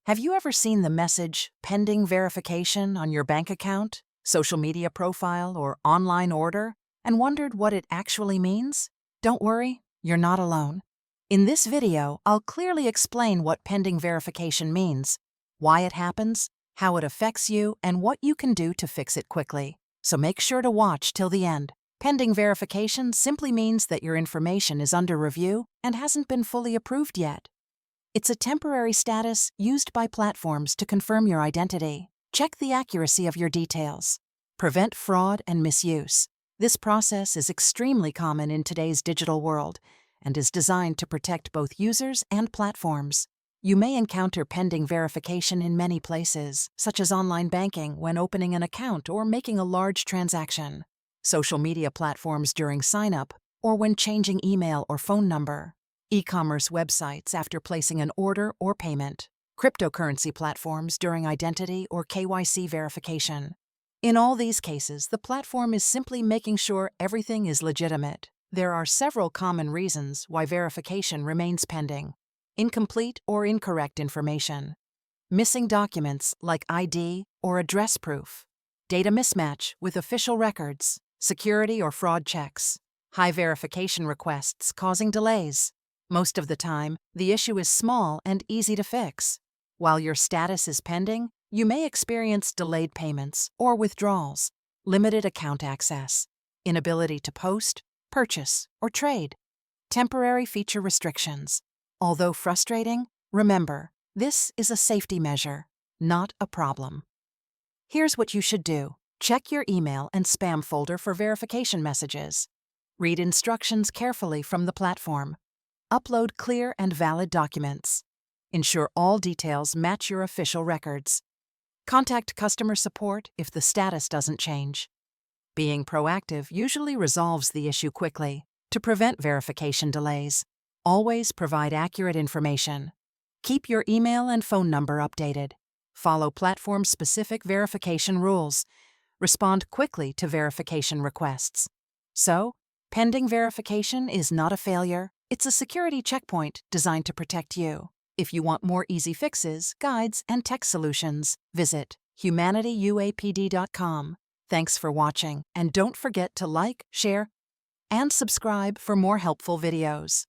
Have you ever seen the message pending verification on your bank account, social media profile, or online order and wondered what it actually means? Don't worry, you're not alone. In this video, I'll clearly explain what pending verification means, why it happens, how it affects you, and what you can do to fix it quickly. So make sure to watch till the end. Pending verification simply means that your information is under review and hasn't been fully approved yet. It's a temporary status used by platforms to confirm your identity, check the accuracy of your details, prevent fraud and misuse. This process is extremely common in today's digital world and is designed to protect both users and platforms. You may encounter pending verification in many places, such as online banking when opening an account or making a large transaction, social media platforms during sign-up, or when changing email or phone number, e-commerce websites after placing an order or payment, cryptocurrency platforms during identity or KYC verification. In all these cases, the platform is simply making sure everything is legitimate. There are several common reasons why verification remains pending: incomplete or incorrect information, missing documents like ID or address proof, data mismatch with official records, security or fraud checks, high verification requests causing delays. Most of the time, the issue is small and easy to fix. While your status is pending, you may experience delayed payments or withdrawals, limited account access, inability to post, purchase, or trade, temporary feature restrictions. Although frustrating, remember, this is a safety measure, not a problem. Here's what you should do. Check your email and spam folder for verification messages. Read instructions carefully from the platform. Upload clear and valid documents. Ensure all details match your official records. Contact customer support if the status doesn't change. Being proactive usually resolves the issue quickly. To prevent verification delays, always provide accurate information. Keep your email and phone number updated. Follow platform-specific verification rules. Respond quickly to verification requests. So, pending verification is not a failure. It's a security checkpoint designed to protect you. If you want more easy fixes, guides, and tech solutions, visit HUMANITYUAPD.com. Thanks for watching, and don't forget to like, share, and subscribe for more helpful videos.